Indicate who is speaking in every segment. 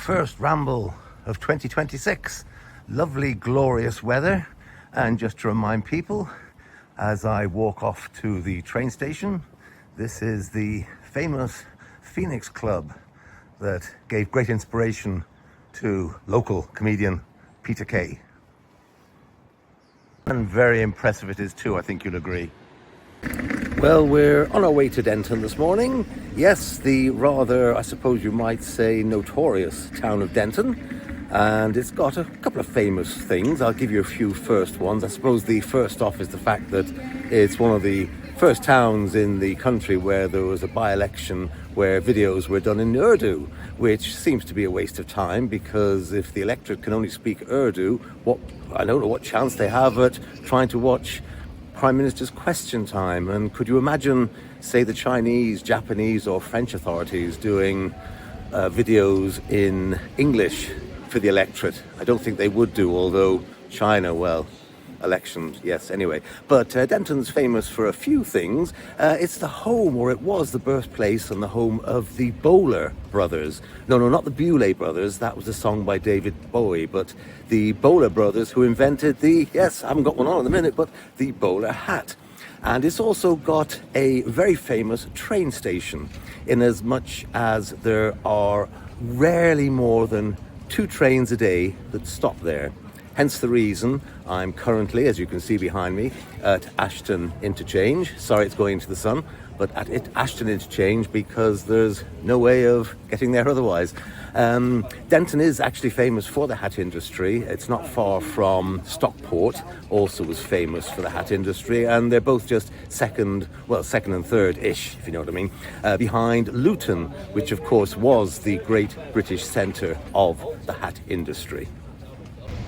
Speaker 1: first ramble of 2026. Lovely, glorious weather. And just to remind people, as I walk off to the train station, this is the famous Phoenix Club that gave great inspiration to local comedian Peter Kay. And very impressive it is too, I think you'll agree. Well, we're on our way to Denton this morning. Yes, the rather, I suppose you might say, notorious town of Denton. And it's got a couple of famous things. I'll give you a few first ones. I suppose the first off is the fact that it's one of the first towns in the country where there was a by-election where videos were done in Urdu, which seems to be a waste of time, because if the electorate can only speak Urdu, I don't know what chance they have at trying to watch Prime Minister's Question Time. And could you imagine, say, the Chinese, Japanese or French authorities doing videos in English for the electorate? I don't think they would do, although China, well, elections, yes, anyway. But Denton's famous for a few things. It's the home, or it was the birthplace and the home of the Bowler brothers. No, not the Bewlay brothers. That was a song by David Bowie. But the Bowler brothers, who invented yes, I haven't got one on in a minute, but the bowler hat. And it's also got a very famous train station, in as much as there are rarely more than 2 trains a day that stop there. Hence the reason I'm currently, as you can see behind me, at Ashton Interchange. Sorry it's going into the sun, but at Ashton Interchange, because there's no way of getting there otherwise. Denton is actually famous for the hat industry. It's not far from Stockport, also was famous for the hat industry, and they're both just second and third-ish, if you know what I mean, behind Luton, which of course was the great British centre of the hat industry.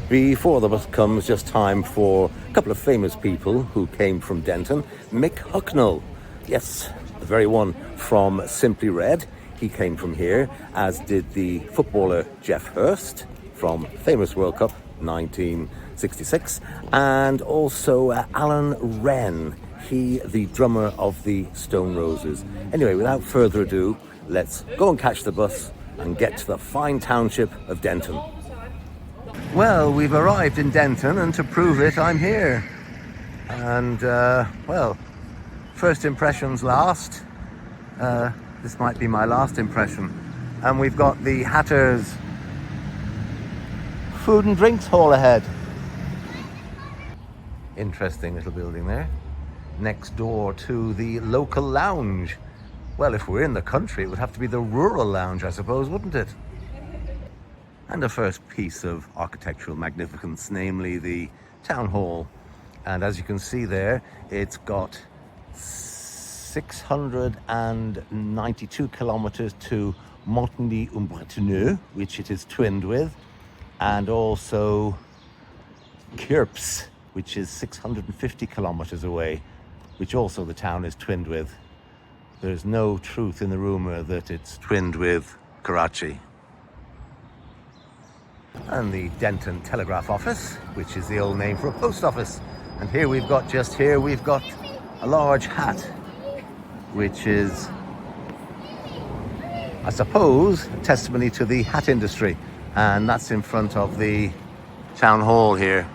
Speaker 1: Before the bus comes, just time for a couple of famous people who came from Denton. Mick Hucknall, yes, the very one from Simply Red. He came from here, as did the footballer Geoff Hurst from famous World Cup 1966, and also Alan Wren, he the drummer of the Stone Roses. Anyway, without further ado, let's go and catch the bus and get to the fine township of Denton. Well, we've arrived in Denton, and to prove it, I'm here. And, well, first impressions last. This might be my last impression. And we've got the Hatters Food and Drinks Hall ahead. Interesting little building there. Next door to the local lounge. Well, if we're in the country, it would have to be the rural lounge, I suppose, wouldn't it? And the first piece of architectural magnificence, namely the town hall. And as you can see there, it's got 692 kilometers to Montigny-en-Bretonneux, which it is twinned with, and also Kierps, which is 650 kilometers away, which also the town is twinned with. There's no truth in the rumor that it's twinned with Karachi. And the Denton Telegraph Office, which is the old name for a post office. And here we've got a large hat, which is, I suppose, a testimony to the hat industry. And that's in front of the town hall here,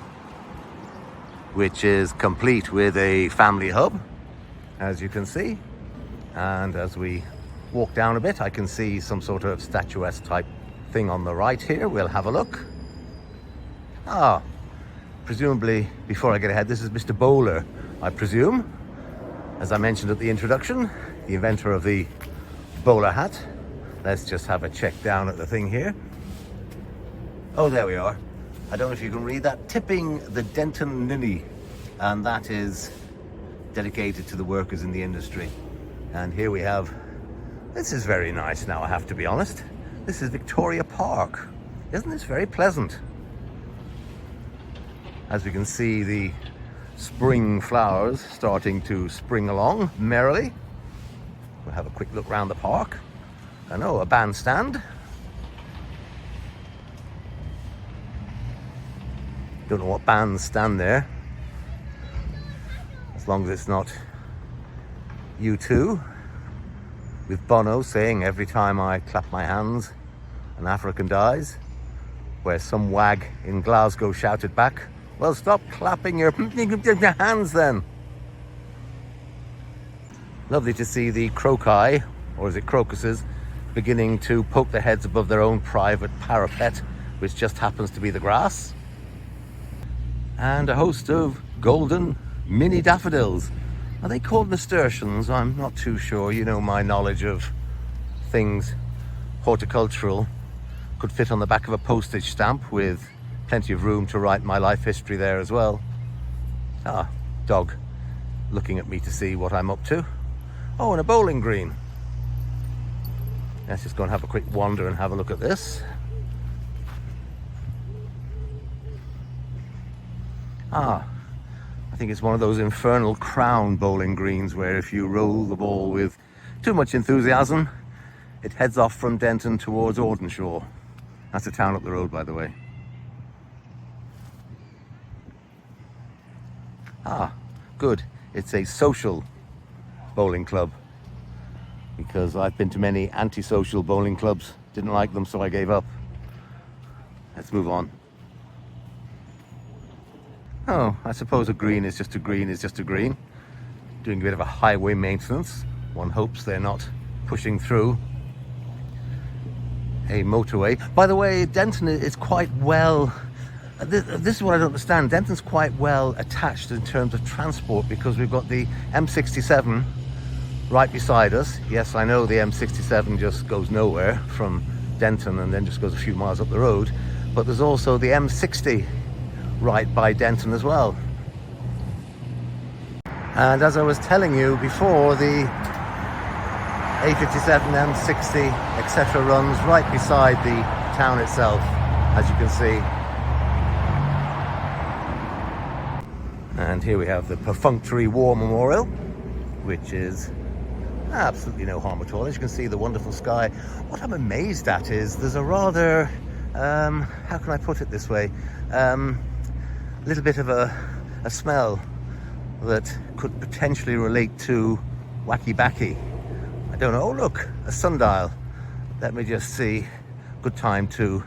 Speaker 1: which is complete with a family hub, as you can see. And as we walk down a bit, I can see some sort of statuesque type thing on the right here. We'll have a look. Presumably, before I get ahead, this is Mr. Bowler, I presume, as I mentioned at the introduction, the inventor of the bowler hat. Let's just have a check down at the thing here. Oh, there we are. I don't know if you can read that. Tipping the Denton Ninny, and that is dedicated to the workers in the industry. And here we have, this is very nice now, I have to be honest. This is Victoria Park. Isn't this very pleasant? As we can see, the spring flowers starting to spring along merrily. We'll have a quick look around the park. I know, a bandstand. Don't know what bands stand there. As long as it's not U2 with Bono saying, "Every time I clap my hands, An African Dies, where some wag in Glasgow shouted back, "Well, stop clapping your hands then." Lovely to see the croci, or is it crocuses, beginning to poke their heads above their own private parapet, which just happens to be the grass. And a host of golden mini daffodils. Are they called nasturtiums? I'm not too sure. You know, my knowledge of things horticultural could fit on the back of a postage stamp, with plenty of room to write my life history there as well. Ah, dog looking at me to see what I'm up to. Oh, and a bowling green. Let's just go and have a quick wander and have a look at this. Ah, I think it's one of those infernal crown bowling greens where if you roll the ball with too much enthusiasm, it heads off from Denton towards Audenshaw. That's a town up the road, by the way. Ah, good. It's a social bowling club, because I've been to many antisocial bowling clubs, didn't like them, so I gave up. Let's move on. Oh, I suppose a green is just a green is just a green. Doing a bit of a highway maintenance. One hopes they're not pushing through a motorway. By the way, Denton is quite well, this is what I don't understand, Denton's quite well attached in terms of transport, because we've got the M67 right beside us. Yes, I know the M67 just goes nowhere from Denton and then just goes a few miles up the road, but there's also the M60 right by Denton as well. And as I was telling you before, the A57, M60, etc. runs right beside the town itself, as you can see. And here we have the perfunctory war memorial, which is absolutely no harm at all. As you can see, the wonderful sky. What I'm amazed at is there's a rather, how can I put it this way, a little bit of a smell that could potentially relate to wacky backy. I don't know. Oh look, a sundial. Let me just see. Good time to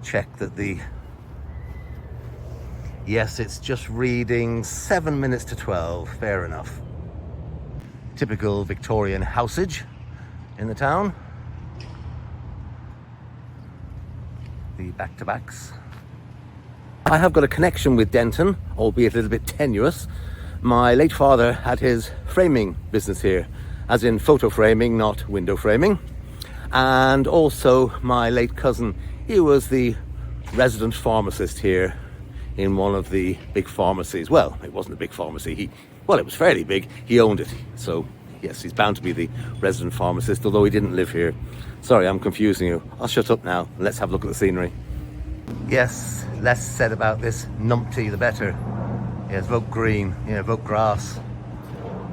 Speaker 1: check that the, yes, it's just reading 7 minutes to 12. Fair enough. Typical Victorian houseage in the town. The back-to-backs. I have got a connection with Denton, albeit a little bit tenuous. My late father had his framing business here, as in photo framing, not window framing. And also my late cousin, he was the resident pharmacist here in one of the big pharmacies. Well, it wasn't a big pharmacy. Well, it was fairly big. He owned it. So, yes, he's bound to be the resident pharmacist, although he didn't live here. Sorry, I'm confusing you. I'll shut up now and let's have a look at the scenery. Yes, less said about this numpty, the better. Yes, vote green. Yeah, vote grass.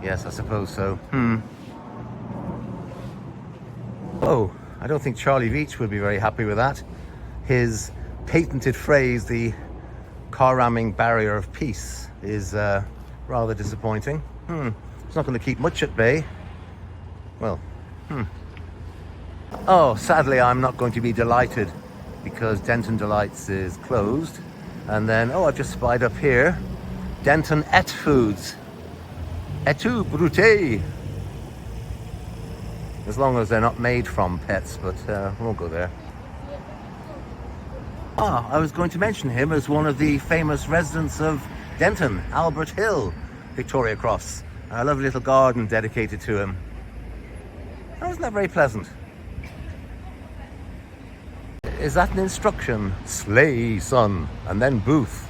Speaker 1: Yes, I suppose so. Oh, I don't think Charlie Veitch would be very happy with that. His patented phrase, the car ramming barrier of peace, is rather disappointing. It's not going to keep much at bay. Well, Oh, sadly, I'm not going to be delighted, because Denton Delights is closed. And then, oh, I've just spied up here, Denton Et Foods. Etu Brute. As long as they're not made from pets, but we won't go there. Ah, I was going to mention him as one of the famous residents of Denton, Albert Hill, Victoria Cross. A lovely little garden dedicated to him. Wasn't that very pleasant? Is that an instruction? Slay, son, and then booth.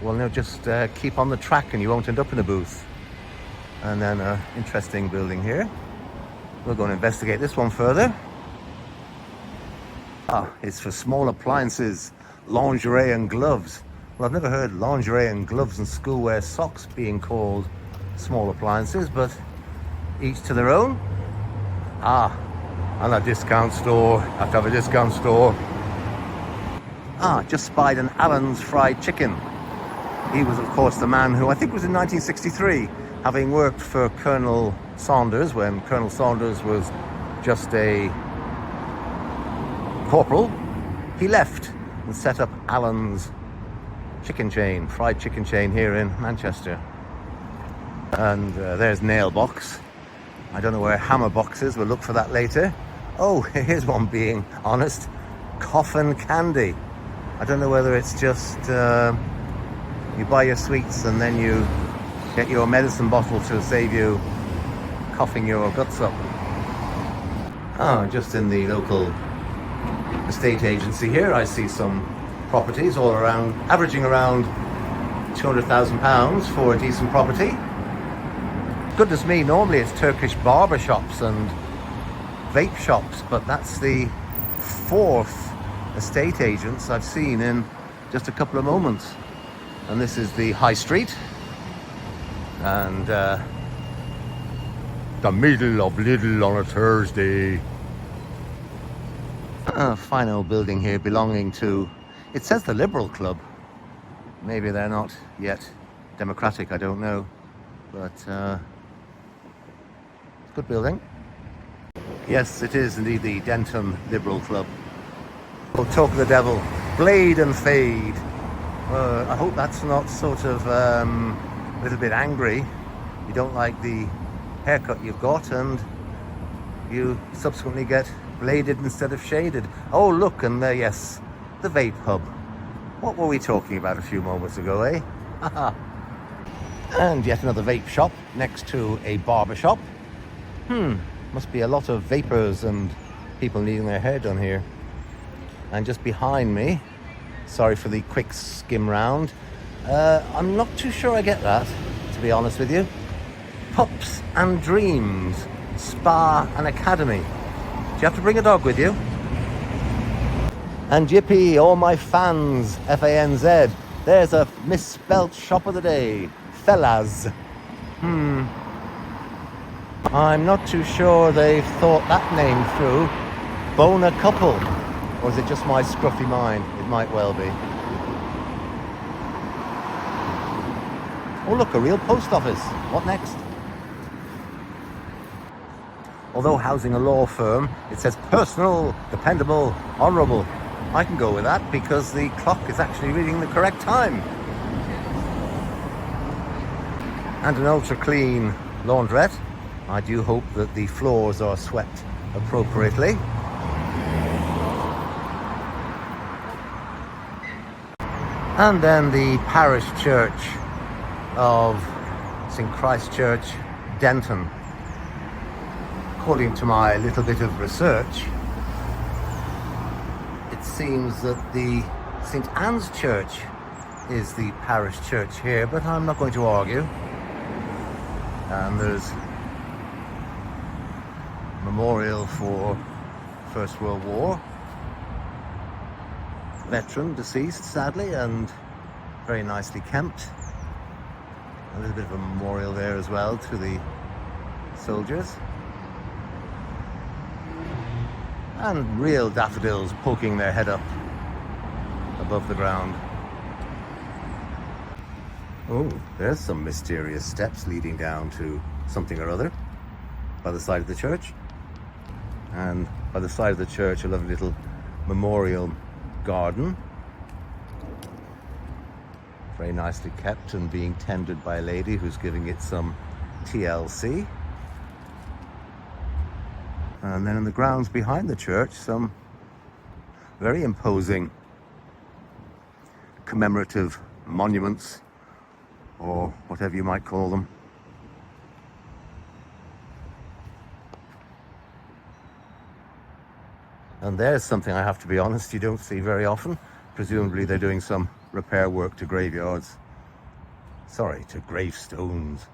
Speaker 1: Well, no, just keep on the track and you won't end up in a booth. And then an interesting building here. We'll go and investigate this one further. Ah, it's for small appliances, lingerie and gloves. Well, I've never heard lingerie and gloves and schoolwear socks being called small appliances, but each to their own. Ah, and a discount store. Have to have a discount store. Ah, just spied an Allen's fried chicken. He was, of course, the man who, I think it was in 1963, having worked for Colonel Saunders when Colonel Saunders was just a corporal, he left and set up Alan's chicken chain, fried chicken chain here in Manchester. And there's Nail Box. I don't know where Hammer Box is, we'll look for that later. Oh, here's one being honest. Coffin Candy. I don't know whether it's just you buy your sweets and then you get your medicine bottle to save you coughing your guts up. Oh, just in the local estate agency here, I see some properties all around, averaging around £200,000 for a decent property. Goodness me, normally it's Turkish barber shops and vape shops, but that's the fourth estate agents I've seen in just a couple of moments. And this is the high street and the middle of Lidl on a Thursday. A fine old building here belonging to, it says the Liberal Club. Maybe they're not yet democratic, I don't know, but good building. Yes, it is indeed the Denton Liberal Club. Oh, talk of the devil, blade and fade. I hope that's not sort of a little bit angry. You don't like the haircut you've got and you subsequently get bladed instead of shaded. Oh, look, and there, yes, the vape hub. What were we talking about a few moments ago, eh? And yet another vape shop next to a barber shop. Must be a lot of vapors and people needing their hair done here. And just behind me, sorry for the quick skim round, I'm not too sure I get that, to be honest with you. Pups and Dreams, Spa and Academy. Do you have to bring a dog with you? And yippee, all my fans, FANZ. There's a misspelt shop of the day, Fellas. I'm not too sure they've thought that name through. Bone a couple. Or is it just my scruffy mind? It might well be. Oh look, a real post office. What next? Although housing a law firm, it says personal, dependable, honourable. I can go with that because the clock is actually reading the correct time. And an ultra clean laundrette. I do hope that the floors are swept appropriately. And then the parish church of St. Christ Church, Denton. According to my little bit of research, it seems that the St. Anne's Church is the parish church here, but I'm not going to argue. And there's a memorial for First World War. Veteran, deceased, sadly, and very nicely kept. A little bit of a memorial there as well to the soldiers. And real daffodils poking their head up above the ground. Oh, there's some mysterious steps leading down to something or other by the side of the church. And by the side of the church, a lovely little memorial garden. Very nicely kept and being tended by a lady who's giving it some TLC. And then in the grounds behind the church, some very imposing commemorative monuments, or whatever you might call them. And there's something, I have to be honest, you don't see very often. Presumably they're doing some repair work to graveyards. Sorry, to gravestones.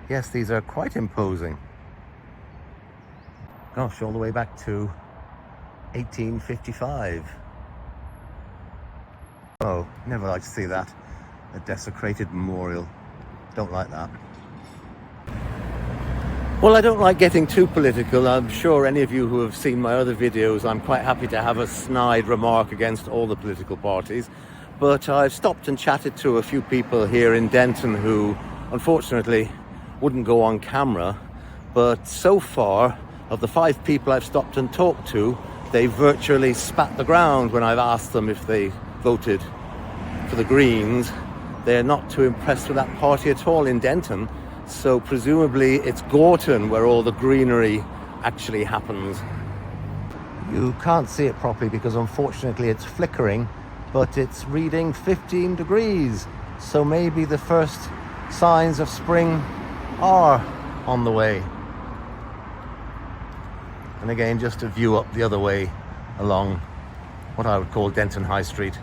Speaker 1: Yes, these are quite imposing. Gosh, all the way back to 1855. Oh, never like to see that. A desecrated memorial. Don't like that. Well, I don't like getting too political. I'm sure any of you who have seen my other videos, I'm quite happy to have a snide remark against all the political parties. But I've stopped and chatted to a few people here in Denton who, unfortunately, wouldn't go on camera. But so far, of the 5 people I've stopped and talked to, they virtually spat the ground when I've asked them if they voted for the Greens. They're not too impressed with that party at all in Denton. So presumably it's Gorton where all the greenery actually happens. You can't see it properly because unfortunately it's flickering, but it's reading 15 degrees. So maybe the first signs of spring are on the way. And again, just a view up the other way along what I would call Denton High Street.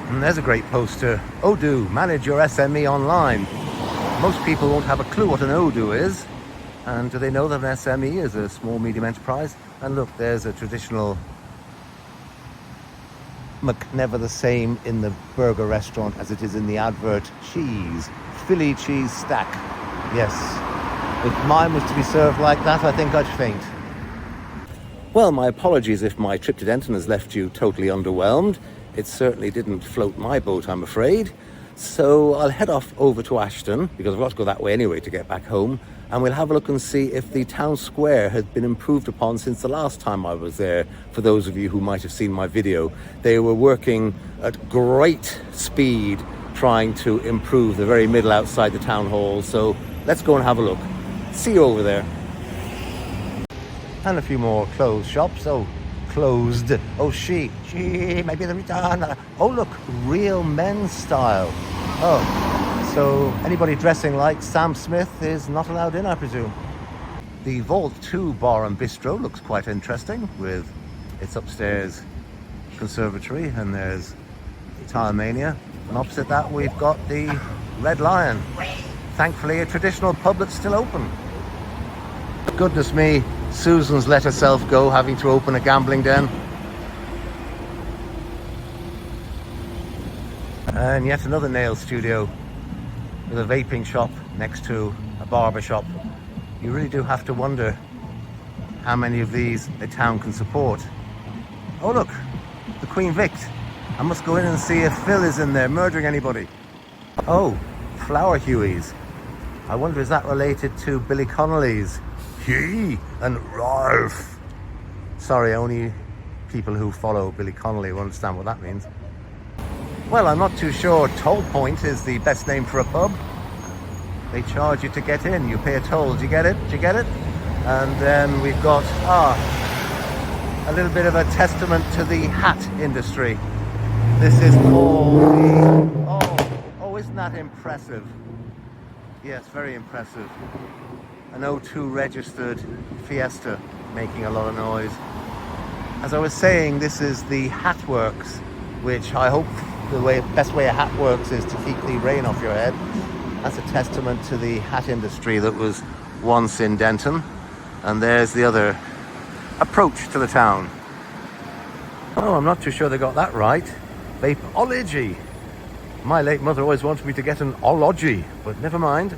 Speaker 1: And there's a great poster. Odoo, manage your SME online. Most people won't have a clue what an Odoo is. And do they know that an SME is a small medium enterprise? And look, there's a traditional McNever the same in the burger restaurant as it is in the advert. Cheese, Philly cheese stack. Yes, if mine was to be served like that, I think I'd faint. Well, my apologies if my trip to Denton has left you totally underwhelmed. It certainly didn't float my boat, I'm afraid. So I'll head off over to Ashton, because I've got to go that way anyway to get back home, and we'll have a look and see if the town square has been improved upon since the last time I was there. For those of you who might have seen my video, they were working at great speed trying to improve the very middle outside the town hall. So let's go and have a look. See you over there. And a few more clothes shops. Oh, closed. Oh, she maybe the return. Oh, look, real men's style. Oh, so anybody dressing like Sam Smith is not allowed in, I presume. The Vault 2 Bar and Bistro looks quite interesting with its upstairs conservatory, and there's Tire Mania. And opposite that, we've got the Red Lion. Thankfully, a traditional pub that's still open. Goodness me, Susan's let herself go having to open a gambling den. And yet another nail studio with a vaping shop next to a barber shop. You really do have to wonder how many of these a town can support. Oh look, the Queen Vic. I must go in and see if Phil is in there murdering anybody. Oh, Flower Huey's. I wonder, is that related to Billy Connolly's Hugh and Ralph? Sorry, only people who follow Billy Connolly will understand what that means. Well, I'm not too sure Toll Point is the best name for a pub. They charge you to get in. You pay a toll. Do you get it? Do you get it? And then we've got a little bit of a testament to the hat industry. This is called the... Oh, isn't that impressive? Yes, very impressive. An O2 registered Fiesta making a lot of noise. As I was saying, this is the Hat Works, which I hope the best way a hat works is to keep the rain off your head. That's a testament to the hat industry that was once in Denton. And there's the other approach to the town. Oh, I'm not too sure they got that right. Vapeology. My late mother always wanted me to get an ology, but never mind.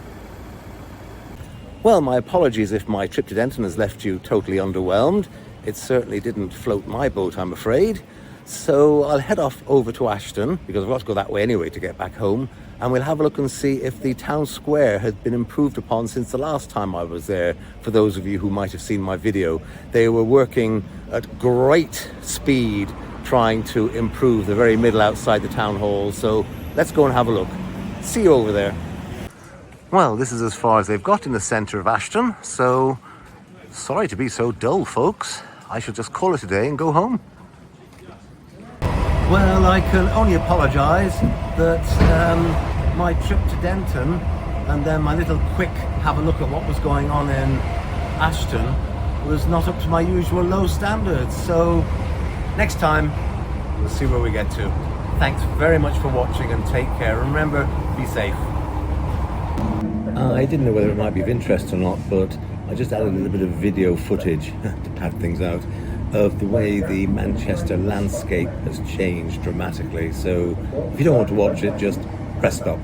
Speaker 1: Well, my apologies if my trip to Denton has left you totally underwhelmed. It certainly didn't float my boat, I'm afraid. So I'll head off over to Ashton, because I've got to go that way anyway to get back home, and we'll have a look and see if the town square has been improved upon since the last time I was there. For those of you who might have seen my video, they were working at great speed trying to improve the very middle outside the town hall. So let's go and have a look. See you over there. Well, this is as far as they've got in the centre of Ashton, so sorry to be so dull, folks. I shall just call it a day and go home. Well, I can only apologise that my trip to Denton and then my little quick have a look at what was going on in Ashton was not up to my usual low standards. So next time, we'll see where we get to. Thanks very much for watching and take care. Remember, be safe. I didn't know whether it might be of interest or not, but I just added a little bit of video footage to pad things out of the way the Manchester landscape has changed dramatically. So if you don't want to watch it, just press stop.